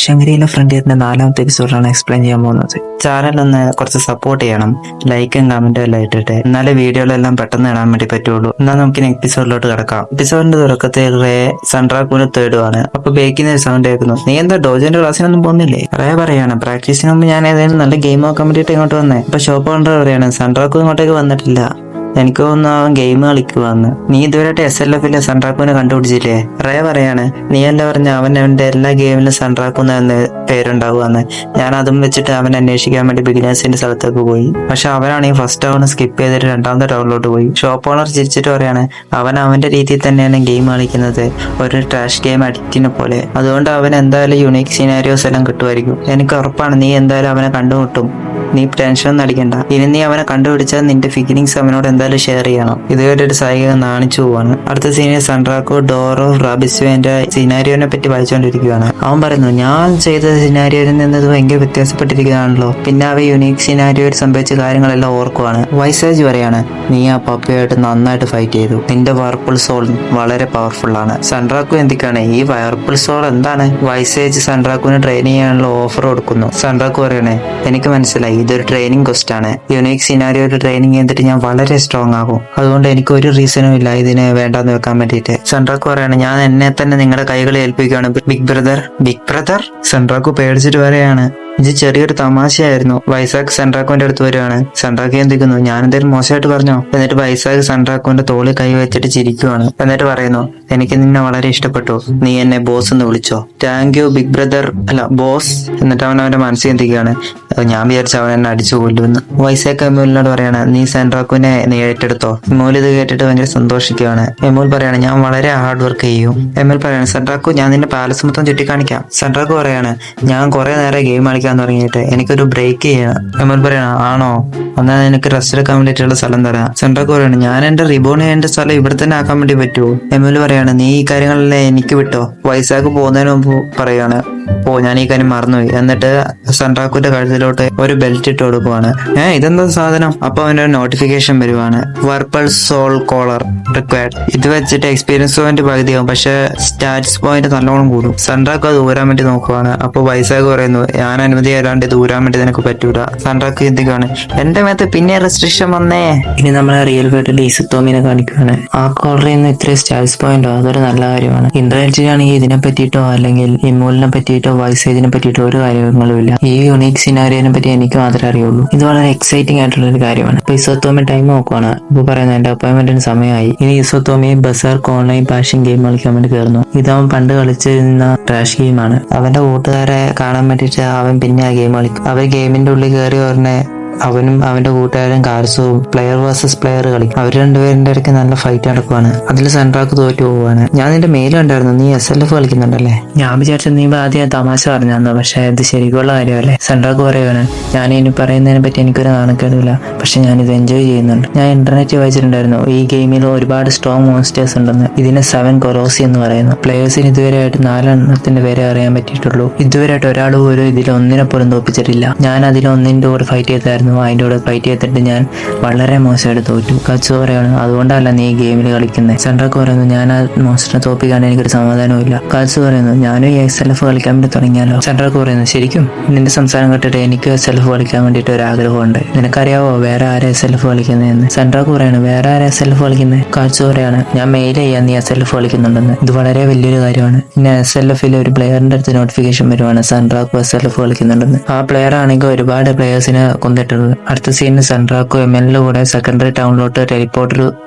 ശങ്കരിയിലെ ഫ്രണ്ടിയറിന്റെ 4ാമത്തെ എപ്പിസോഡാണ് എക്സ്പ്ലെയിൻ ചെയ്യാൻ പോകുന്നത്. ചാനലൊന്ന് കുറച്ച് സപ്പോർട്ട് ചെയ്യണം, ലൈക്കും കമന്റും എല്ലാം ഇട്ടിട്ട്, എന്നാലേ വീഡിയോകളെല്ലാം പെട്ടെന്ന് ഇടാൻ വേണ്ടി പറ്റുള്ളൂ. എന്നാൽ നമുക്ക് എപ്പിസോഡിലോട്ട് കിടക്കാം. എപ്പിസോഡിന്റെ തുടക്കത്തിൽ റേ സൺട്രാക്കൂനെ തേടുവാണ്. അപ്പൊ ബേക്കിന് ഒരു സൗണ്ട് കേൾക്കുന്നു. നീ എന്താ ഡോജന്റെ ക്ലാസ്സിനൊന്നും പോകുന്നില്ലേ? റേ പറയാണ്, പ്രാക്ടീസിന് മുമ്പ് ഞാൻ ഏതായാലും നല്ല ഗെയിം നോക്കാൻ വേണ്ടിയിട്ട് ഇങ്ങോട്ട് വന്നേ. അപ്പൊ ഷോപ്പ് ഓണർ പറയാണ്, സൺട്രാക്കു ഇങ്ങോട്ടേക്ക് വന്നിട്ടില്ല, എനിക്ക് തോന്നുന്നു അവൻ ഗെയിം കളിക്കുവാന്ന്. നീ ഇതുവരെയായിട്ട് SLFിലെ സൺട്രാക്കുവിനെ കണ്ടുപിടിച്ചില്ലേ? റേ പറയാണ്, നീ അല്ല പറഞ്ഞ അവന്റെ എല്ലാ ഗെയിമിലും സൺട്രാക്കുന്ന എന്ന് പേരുണ്ടാവുകയെന്ന്. ഞാൻ അതും വെച്ചിട്ട് അവൻ അന്വേഷിക്കാൻ വേണ്ടി ബിഗിനേഴ്സിന്റെ സ്ഥലത്തേക്ക് പോയി. പക്ഷെ അവനാണെങ്കിൽ ഫസ്റ്റ് ടൗൺ സ്കിപ്പ് ചെയ്തിട്ട് 2ാമത്തെ ടൗണിലോട്ട് പോയി. ഷോപ്പ് ഓണർ ചിരിച്ചിട്ട് പറയാണ്, അവൻ അവന്റെ രീതിയിൽ തന്നെയാണ് ഗെയിം കളിക്കുന്നത്, ഒരു ട്രാഷ് ഗെയിം അഡിക്റ്റിനെ പോലെ. അതുകൊണ്ട് അവൻ എന്തായാലും യുണീക് സിനാരിയോസ് എല്ലാം കിട്ടുമായിരിക്കും. എനിക്ക് ഉറപ്പാണ് നീ എന്തായാലും അവനെ കണ്ടുമുട്ടും. നീ ടെൻഷൻ ഒന്നും അടിക്കണ്ട. ഇനി നീ അവനെ കണ്ടുപിടിച്ചാൽ നിന്റെ ഫീലിങ്സ് അവനോട് എന്തായാലും ഷെയർ ചെയ്യണം. ഇതുവരെ ഒരു സൈനിക നാണിച്ചു പോവാണ്. അടുത്ത സീനിയർ സൺട്രാക്കോ ഡോർ ഓഫ് റാബിസ്വേന്റെ സിനാരിയോനെ പറ്റി വായിച്ചുകൊണ്ടിരിക്കുകയാണ്. അവൻ പറയുന്നു, ഞാൻ ചെയ്ത സിനാരിയോയിൽ നിന്ന് ഇത് ഭയങ്കര വ്യത്യാസപ്പെട്ടിരിക്കുകയാണല്ലോ. പിന്നെ അവ യുണീക് സിനാരിയോയിൽ സംഭവിച്ച കാര്യങ്ങളെല്ലാം ഓർക്കുവാണ്. വൈസേജ് പറയാണ്, നീ ആ പപ്പയായിട്ട് നന്നായിട്ട് ഫൈറ്റ് ചെയ്തു, നിന്റെ വർപ്പിൾ സോൾ വളരെ പവർഫുൾ ആണ്. സൺട്രാക്കു എന്തൊക്കെയാണ് ഈ വർപ്പിൾ സോൾ എന്താണ്? വൈസേജ് സൺട്രാക്കുവിന് ട്രെയിൻ ചെയ്യാനുള്ള ഓഫർ കൊടുക്കുന്നു. സൺട്രാക്കു പറയണേ, എനിക്ക് മനസ്സിലായി, ഇതൊരു ട്രെയിനിങ് കോസ്റ്റ് ആണ്. യുണീക് സിനാരിയോയിൽ ട്രെയിനിങ് ചെയ്തിട്ട് ഞാൻ വളരെ സ്ട്രോങ് ആകും. അതുകൊണ്ട് എനിക്ക് ഒരു റീസണും ഇല്ല ഇതിനെ വേണ്ടാന്ന് വെക്കാൻ വേണ്ടിയിട്ട്. സൺട്രാക്കു പറയാണ്, ഞാൻ എന്നെ തന്നെ നിങ്ങളുടെ കൈകളിൽ ഏൽപ്പിക്കുകയാണ് ബിഗ് ബ്രദർ. Big brother? സൺട്രാക്കു പേടിച്ചിട്ട് പറയാണ്, ഇത് ചെറിയൊരു തമാശയായിരുന്നു. വൈസാഖ് സൺട്രാക്കുവിന്റെ അടുത്ത് വരുവാണ്. സൺട്രാക്കു എന്തിക്കുന്നു, ഞാൻ എന്തെങ്കിലും മോശമായിട്ട് പറഞ്ഞോ? എന്നിട്ട് വൈസാഖ് സൺട്രാക്കുവിന്റെ തോളിൽ കൈ വെച്ചിട്ട് ചിരിക്കുവാണ്. എന്നിട്ട് പറയുന്നു, എനിക്ക് നിന്നെ വളരെ ഇഷ്ടപ്പെട്ടു, നീ എന്നെ ബോസ് എന്ന് വിളിച്ചോ. താങ്ക് യു ബിഗ് ബ്രദർ, അല്ല ബോസ്. എന്നിട്ട് അവൻ അവന്റെ മനസ്സിൽ എന്തിക്കുകയാണ്, ഞാൻ വിചാരിച്ച അവൻ എന്നെ അടിച്ചു കൊല്ലുമെന്ന്. വൈസാഖ് എമൂലിനോട് പറയാണ്, നീ സൺട്രാക്കുവിനെ നീ ഏറ്റെടുത്തോ. എമൂൽ ഇത് കേട്ടിട്ട് ഭയങ്കര സന്തോഷിക്കുകയാണ്. എമൂൽ പറയാണ്, ഞാൻ വളരെ ഹാർഡ് വർക്ക് ചെയ്യും. എമൂൽ പറയാണ്, സൺട്രാക്കു ഞാൻ നിന്റെ പാലസ് മൊത്തം ചുറ്റിക്കാണിക്കാം. സൺട്രാക്കു പറയാണ്, ഞാൻ കുറെ നേരം ഗെയിം കളിക്കാൻ തുടങ്ങിയിട്ട് എനിക്കൊരു ബ്രേക്ക് ചെയ്യണം. എമൂൽ പറയണം, ആണോ, എന്നാൽ എനിക്ക് റെസ്റ്റ് എടുക്കാൻ വേണ്ടിയിട്ടുള്ള സ്ഥലം തരാം. സൺട്രാക്കു പറയാണ്, ഞാൻ എന്റെ റിബോൺ ചെയ്യേണ്ട സ്ഥലം ഇവിടെ തന്നെ ആക്കാൻ വേണ്ടി പറ്റുമോ? എമൂൽ പറയാണ്, നീ ഈ കാര്യങ്ങളെല്ലാം എനിക്ക് വിട്ടോ. വൈസാഖ് പോകുന്നതിന് മുമ്പ് പറയാണ്, ഞാൻ ഈ കാര്യം മറന്നുപോയി. എന്നിട്ട് സൺട്രാക്കുവിന്റെ കഴുത്തിലോട്ട് ഒരു ബെൽറ്റ് ഇട്ട് കൊടുക്കുവാണ്. ഇതെന്താ സാധനം? അപ്പൊ അവന്റെ നോട്ടിഫിക്കേഷൻ വരുവാണ്, വർപ്പൾ സോൾ കോളർ റിക്വയർഡ്. ഇത് വെച്ചിട്ട് എക്സ്പീരിയൻസ് പോയിന്റ് പകുതിയാവും, പക്ഷെ സ്റ്റാറ്റസ് പോയിന്റ് നല്ലോണം കൂടും. സൺട്രാക്ക് അത് ഊരാൻ വേണ്ടി നോക്കുവാണ്. അപ്പൊ വൈസാഖ് പറയുന്നു, ഞാൻ അനുമതി തരാണ്ട് ഇത് ഊരാൻ വേണ്ടി നിനക്ക് പറ്റൂല. സൺട്രാക്ക് ചിന്തിക്കുകയാണ്, എന്റെ മേത്ത് പിന്നെ റെസ്ട്രിക്ഷൻ വന്നേ. ഇനി നമ്മളെ റിയൽ വേൾഡിൽ ഇസുത്തോമിനെ കാണിക്കുകയാണ്. ആ കോളറിൽ നിന്ന് ഇത്രയും സ്റ്റാറ്റസ് പോയിന്റോ, അതൊരു നല്ല കാര്യമാണ്. ഇന്റർനെറ്റിലാണെങ്കിൽ ഇതിനെ പറ്റിയിട്ടോ അല്ലെങ്കിൽ ഇമോലിനെ പറ്റിയിട്ടോ വൈസേജിനെ പറ്റിയിട്ടോ ഒരു കാര്യങ്ങളും ഇല്ല. ഈ യുണീക് സിനാരിയോനെ പറ്റി എനിക്ക് മാത്രമേ അറിയുള്ളൂ. ഇത് വളരെ എക്സൈറ്റിംഗ് ആയിട്ടുള്ള ഒരു കാര്യമാണ്. ഇപ്പൊ ഇസോത്തോമി ടൈം നോക്കുവാണ്. ഇപ്പൊ പറയുന്നത്, എന്റെ അപ്പോയിന്റ്മെന്റിന് സമയമായി. ഇനി ഇസോത്തോമി ബസാർക്ക് ഓൺലൈൻ പാഷൻ ഗെയിം കളിക്കാൻ വേണ്ടി കയറുന്നു. ഇതവൻ പണ്ട് കളിച്ചിരുന്ന ട്രാഷ് ഗെയിമാണ്. അവന്റെ കൂട്ടുകാരെ കാണാൻ വേണ്ടിയിട്ട് അവൻ പിന്നെ ആ ഗെയിം കളിക്കും. അവർ ഗെയിമിന്റെ ഉള്ളിൽ കയറി പറഞ്ഞ അവനും അവന്റെ കൂട്ടുകാരും കാർസും പ്ലെയർ വേഴ്സസ് പ്ലെയർ കളിക്കും. അവർ രണ്ടുപേരുടെ ഇടയ്ക്ക് നല്ല ഫൈറ്റ് നടക്കുവാണ്. അതിൽ സൺട്രാക്ക് തോറ്റു പോവാണ്. ഞാൻ നിന്റെ മെയിൽ ഉണ്ടായിരുന്നു, നീ SLF കളിക്കുന്നുണ്ടല്ലേ? ഞാൻ വിചാരിച്ചു നീ ആദ്യം തമാശ പറഞ്ഞു, പക്ഷെ ഇത് ശരിക്കുള്ള കാര്യമല്ലേ? സൺട്രാക്ക് പറയുവാണ്, ഞാൻ ഇനി പറയുന്നതിനെ പറ്റി എനിക്കൊരു നാണക്കേടില്ല, പക്ഷെ ഞാനിത് എൻജോയ് ചെയ്യുന്നുണ്ട്. ഞാൻ ഇന്റർനെറ്റ് വായിച്ചിട്ടുണ്ടായിരുന്നു, ഈ ഗെയിമിൽ ഒരുപാട് സ്ട്രോങ് മോൺസ്റ്റേഴ്സ് ഉണ്ടെന്ന്. ഇതിനെ 7 കൊറോസി എന്ന് പറയുന്നു. പ്ലേയേഴ്സിന് ഇതുവരെയായിട്ട് 4 എണ്ണത്തിന്റെ പേരെ അറിയാൻ പറ്റിയിട്ടുള്ളൂ. ഇതുവരെയായിട്ട് ഒരാൾ പോലും ഇതിൽ ഒന്നിനെ പോലും തോപ്പിച്ചിട്ടില്ല. ഞാൻ അതിൽ ഒന്നിന്റെ കൂടെ ഫൈറ്റ് ചെയ്തായിരുന്നു. അതിന്റെ കൂടെ ഫൈറ്റ് ചെയ്തിട്ട് ഞാൻ വളരെ മോശമായിട്ട് തോറ്റു. കച്ചു പറയാണ്, അതുകൊണ്ടല്ല നീ ഗെയിമിൽ കളിക്കുന്നത്. സൺട്രാക്ക് പറയുന്നു, ഞാൻ ആ മോൺസ്റ്ററിനെ തോപ്പിക്കാൻ എനിക്കൊരു സമാധാനവും ഇല്ല. കച്ചു പറയുന്നു, ഞാനും ഈ SLF കളിക്കാൻ വേണ്ടി തുടങ്ങിയാലോ? സൺട്രാക്ക് പറയുന്നു, ശരിക്കും നിന്റെ സംസാരം കേട്ടിട്ട് എനിക്ക് SLF കളിക്കാൻ വേണ്ടിയിട്ട് ഒരു ആഗ്രഹമുണ്ട്. നിനക്കറിയാവോ വേറെ ആരെ SLF കളിക്കുന്നതെന്ന്? സൺട്രാക്ക് പറയാണ്, വേറെ ആരെ SLF കളിക്കുന്നത്? കച്ചു പറയാണ്, ഞാൻ മെയിൽ ചെയ്യാൻ നീ SLF കളിക്കുന്നുണ്ടെന്ന്. ഇത് വളരെ വലിയൊരു കാര്യമാണ്. പിന്നെ SLFിൽ ഒരു പ്ലെയറിന്റെ അടുത്ത് നോട്ടിഫിക്കേഷൻ വരുവാണ്, സൺട്രാക്ക് SLF കളിക്കുന്നുണ്ടെന്ന്. ആ പ്ലെയർ ആണെങ്കിൽ ഒരുപാട് പ്ലെയേഴ്സിനെ കൊന്നിട്ടുണ്ട്. അടുത്ത സീനിൽ സൺട്രാക്കോ എമലിന്റെ കൂടെ സെക്കൻഡറി ടൗണിലോട്ട് ടെലിപ്പോർട്ടർ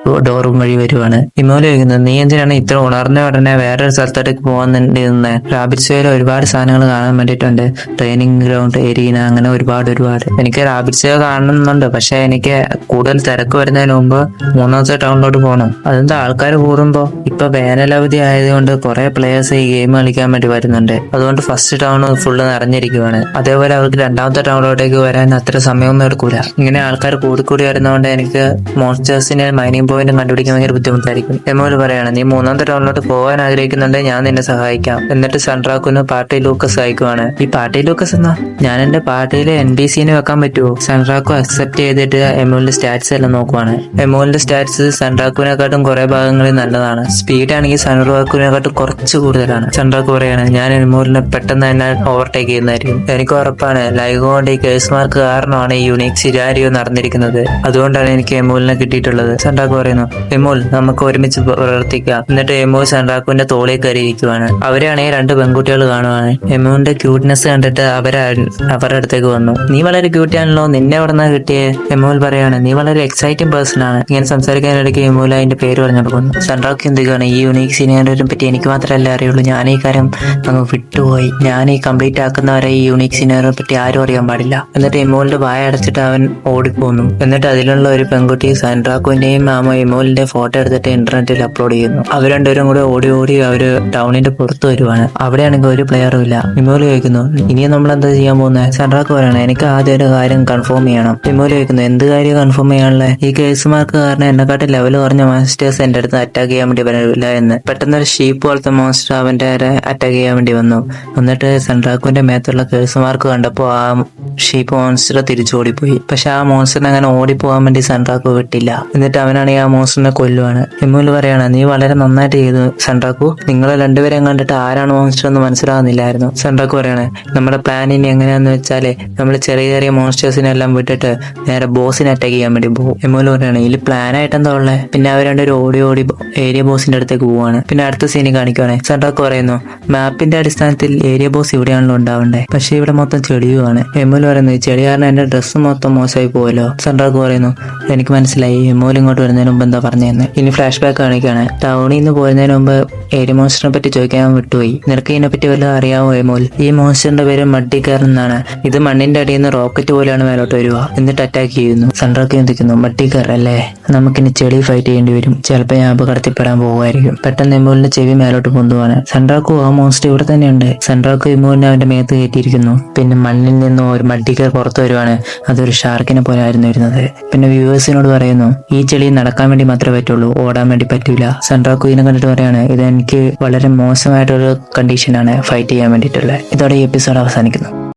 ഡോറും വഴി വരുവാണ്. ഇമോല് ചോദിക്കുന്നത്, നീ എന്തിനാണ് ഇത്ര ഉണർന്ന ഉടനെ വേറൊരു സ്ഥലത്തോട്ടേക്ക് പോകുന്നുണ്ടെന്ന്? റാബിറ്റ്സ്വേയിൽ ഒരുപാട് സാധനങ്ങൾ കാണാൻ വേണ്ടിയിട്ടുണ്ട്, ട്രെയിനിങ് ഗ്രൗണ്ട്, എരീന, അങ്ങനെ ഒരുപാട്. എനിക്ക് റാബിറ്റ്സ്വേ കാണുന്നുണ്ട്, പക്ഷെ എനിക്ക് കൂടുതൽ തിരക്ക് വരുന്നതിന് മുമ്പ് 3ാമത്തെ ടൗണിലോട്ട് പോകണം. അതെന്താ ആൾക്കാർ കൂടുമ്പോ? ഇപ്പൊ വേനലവധി ആയതുകൊണ്ട് കുറെ പ്ലേയേഴ്സ് ഈ ഗെയിം കളിക്കാൻ വേണ്ടി വരുന്നുണ്ട്. അതുകൊണ്ട് ഫസ്റ്റ് ടൗൺ ഫുള്ള് നിറഞ്ഞിരിക്കുവാണ്. അതേപോലെ അവർക്ക് 2ാമത്തെ ടൗണിലോട്ടേക്ക് വരാൻ അത്ര സമയമൊന്നും ഒന്നും എടുക്കൂല. ഇങ്ങനെ ആൾക്കാർ കൂടിക്കൂടി വരുന്നതുകൊണ്ട് എനിക്ക് മോൺസ്റ്റേഴ്സിനെ മൈനിങ് പോയിന്റ് കണ്ടുപിടിക്കാൻ ഭയങ്കര ബുദ്ധിമുട്ടായിരിക്കും. എമോൽ പറയാണ്, നീ മൂന്നാമത്തെ റൗണ്ടിലോട്ട് പോകാൻ ആഗ്രഹിക്കുന്നുണ്ടെങ്കിൽ ഞാൻ നിന്നെ സഹായിക്കാം. എന്നിട്ട് സൺഡ്രാക്കുന്ന് പാർട്ടി ലൂക്കസ് അയക്കുവാണ്. ഈ പാർട്ടി ലൂക്കസ് എന്നാ? ഞാൻ എന്റെ പാർട്ടിയിലെ NPCനെ വെക്കാൻ പറ്റുമോ? സൺഡ്രാക്കു അക്സെപ്റ്റ് ചെയ്തിട്ട് എമോലിന്റെ സ്റ്റാറ്റ്സ് എല്ലാം നോക്കുവാണ്. എമോലിന്റെ സ്റ്റാറ്റ്സ് സൺഡ്രാക്കുവിനെക്കാട്ടും കുറെ ഭാഗങ്ങളിൽ നല്ലതാണ്. സ്പീഡ് ആണെങ്കിൽ സൺഡ്രാക്കുവിനെക്കാട്ടും കുറച്ച് കൂടുതലാണ്. സൺഡ്രാക്കു പറയാണ്, ഞാൻ എമോലിനെ പെട്ടെന്ന് തന്നെ ഓവർടേക്ക് ചെയ്യുന്നതായിരിക്കും. എനിക്ക് ഉറപ്പാണ് ലൈഗോ കൊണ്ട് ഈ കേസ് മാർക്ക് കാരണമാണ് ഈ യുണീക് സിനാരിയോ നടന്നിരിക്കുന്നത്. അതുകൊണ്ടാണ് എനിക്ക് എമോലിനെ കിട്ടിയിട്ടുള്ളത്. സൺഡ്രാക്കു പറയുന്നു, എമോൽ നമുക്ക് ഒരുമിച്ച് പ്രവർത്തിക്കാം. എന്നിട്ട് എമോൽ സൺഡ്രാക്കുവിന്റെ തോളിൽ കയറിയിരിക്കുവാണ്. അവരാണെങ്കിൽ രണ്ട് പെൺകുട്ടികൾ കാണുവാണ്. എമോലിന്റെ ക്യൂട്ട്നെസ് കണ്ടിട്ട് അവരുടെ അടുത്തേക്ക് വന്നു. നീ വളരെ ക്യൂട്ടാണല്ലോ, നിന്നെ എവിടെ നിന്നാ കിട്ടിയേ? എമോൽ പറയാണ്, നീ വളരെ എക്സൈറ്റിംഗ് പേഴ്സൺ ആണ്. ഇങ്ങനെ സംസാരിക്കാനിടയ്ക്ക് എമോൽ അതിന്റെ പേര് പറഞ്ഞു കൊടുക്കുന്നു. സൺഡ്രാക്കു എന്തൊക്കെയാണ്, ഈ യുണീക് സിനാരിയോനെ പറ്റി എനിക്ക് മാത്രമല്ല അറിയുള്ളൂ. ഞാൻ ഈ കാര്യം അങ്ങ് വിട്ടുപോയി. ഞാൻ ഈ കംപ്ലീറ്റ് ആക്കുന്നവരെ ഈ യുണീക് സിനാരിയോനെ പറ്റി ആരും അറിയാൻ പാടില്ല. എന്നിട്ട് എമോലിന്റെ വായ അടച്ചിട്ട് അവൻ ഓടിപ്പോന്നു. എന്നിട്ട് അതിലുള്ള ഒരു പെൺകുട്ടി സൺഡ്രാക്കുവിന്റെയും എമോലിന്റെ ഫോട്ടോ എടുത്തിട്ട് ഇന്റർനെറ്റിൽ അപ്ലോഡ് ചെയ്യുന്നു. അവർ രണ്ടുപേരും കൂടെ ഓടി അവര് ടൗണിന്റെ പുറത്ത് വരുവാണ്. അവിടെയാണെങ്കിൽ ഒരു പ്ലെയറും ഇല്ല. എമോൽ ചോദിക്കുന്നു, ഇനിയും നമ്മൾ എന്താ ചെയ്യാൻ പോകുന്നത്? സൺഡ്രാക്കു പറയണം, എനിക്ക് ആദ്യം ഒരു കാര്യം കൺഫേം ചെയ്യണം. എമോൽ ചോദിക്കുന്നു, എന്ത് കാര്യം കൺഫേം ചെയ്യാനുള്ള? ഈ കേസുമാർക്ക് കാരണം എന്നെക്കാട്ട് ലെവൽ കുറഞ്ഞ മോൺസ്റ്റേഴ്സ് എന്റെ അടുത്ത് അറ്റാക്ക് ചെയ്യാൻ വേണ്ടി വരില്ല എന്ന്. പെട്ടെന്ന് ഒരു ഷീപ്പ് പോലത്തെ മോൺസ്റ്റർ അവന്റെ അറ്റാക്ക് ചെയ്യാൻ വേണ്ടി വന്നു. എന്നിട്ട് സൺഡ്രാക്കുവിന്റെ മേത്തുള്ള കേസുമാർക്ക് കണ്ടപ്പോൾ ആ ഷീപ്പ് മോൺസ്റ്റർ തിരിച്ചു ഓടിപ്പോയി. പക്ഷെ ആ മോൺസ്റ്ററിനെ അങ്ങനെ ഓടിപ്പോകാൻ വേണ്ടി സൺഡ്രാക്കു വിട്ടില്ല. എന്നിട്ട് അവനാണെങ്കിൽ ആ മോൺസ്റ്ററിനെ കൊല്ലുവാണ്. എമോൽ പറയാണ്, നീ വളരെ നന്നായിട്ട് ചെയ്തു സൺഡ്രാക്കു. നിങ്ങളെ രണ്ടുപേരെയും കണ്ടിട്ട് ആരാണ് മോൺസ്റ്റർ എന്ന് മനസ്സിലാകുന്നില്ലായിരുന്നു. സൺഡ്രാക്കു പറയാണ്, നമ്മുടെ പ്ലാൻ ഇനി എങ്ങനെയാന്ന് വെച്ചാല് നമ്മൾ ചെറിയ ചെറിയ മോൺസ്റ്റേഴ്സിനെല്ലാം വിട്ടിട്ട് നേരെ ബോസിനെ അറ്റാക്ക് ചെയ്യാൻ വേണ്ടി പോകും. എമോൽ പറയാണ്, ഇതിൽ പ്ലാൻ ആയിട്ട് എന്താ ഉള്ളത്? പിന്നെ അവർ രണ്ടുപേരും ഓടി ഏരിയ ബോസിന്റെ അടുത്തേക്ക് പോവാണ്. പിന്നെ അടുത്ത സീനിൽ കാണിക്കുവാണ്. സൺഡ്രാക്കു പറയുന്നു, മാപ്പിന്റെ അടിസ്ഥാനത്തിൽ ഏരിയ ബോസ് ഇവിടെയാണല്ലോ ഉണ്ടാവണ്ടേ, പക്ഷെ ഇവിടെ മൊത്തം ചെടിയുമാണ്. എമോൽ പറയുന്നത്, ചെടി കാരണം എന്റെ ഡ്രസ്സ് മൊത്തം മോശമായി പോയല്ലോ. സൺഡ്രാക്കു പറയുന്നു, എനിക്ക് മനസ്സിലായി എമോൽ ഇങ്ങോട്ട് വരുന്നതിന് മുമ്പ് എന്താ പറഞ്ഞതെന്ന്. ഇനി ഫ്ലാഷ് ബാക്ക് കാണിക്കുകയാണ്. ടൗണിൽ നിന്ന് പോരുന്നതിന് മുമ്പ് ഏരിയ മോൺസ്റ്ററിനെ പറ്റി ചോദിക്കാൻ വിട്ടുപോയി. നിനക്ക് ഇതിനെ പറ്റി വല്ലതും അറിയാമോ എമോൽ? ഈ മോൺസ്റ്ററിന്റെ പേര് മഡ്ഡിക്കാർ എന്നാണ്. ഇത് മണ്ണിന്റെ അടിയിൽ നിന്ന് റോക്കറ്റ് പോലെയാണ് മേലോട്ട് വരിക, എന്നിട്ട് അറ്റാക്ക് ചെയ്യുന്നു. സൺഡ്രാക്കു ചിന്തിക്കുന്നു, മഡ്ഡിക്കാർ അല്ലേ, നമുക്കിനി ചെളി ഫൈറ്റ് ചെയ്യേണ്ടി വരും. ചിലപ്പോൾ ഞാൻ അപകടത്തിൽപ്പെടാൻ പോകുമായിരിക്കും. പെട്ടെന്ന് എമോലിന്റെ ചെവി മേലോട്ട് പൊന്തുവാണ്. സൺഡ്രാക്കു, ആ മോൺസ്റ്റർ ഇവിടെ തന്നെയുണ്ട്. സൺഡ്രാക്കു എമോലിനെ അവന്റെ മേത്ത് കയറ്റിയിരിക്കുന്നു. പിന്നെ മണ്ണിൽ നിന്നും ഒരു മഡ്ഡിക്കാർ പുറത്തു വരുവാണ്. അതൊരു ഷാർക്കിനെ പോലെ ആയിരുന്നു വരുന്നത്. പിന്നെ വ്യൂവേഴ്സിനോട് പറയുന്നു, ഈ ചെളി നടക്കാൻ വേണ്ടി മാത്രമേ പറ്റുള്ളൂ, ഓടാൻ വേണ്ടി പറ്റൂല. സൺഡ്രാക്കു ഇതിനെ കണ്ടിട്ട് പറയാണ്, ഇത് എനിക്ക് വളരെ മോശമായിട്ടൊരു കണ്ടീഷനാണ് ഫൈറ്റ് ചെയ്യാൻ വേണ്ടിയിട്ടുള്ളത്. ഇതോടെ ഈ എപ്പിസോഡ് അവസാനിക്കുന്നു.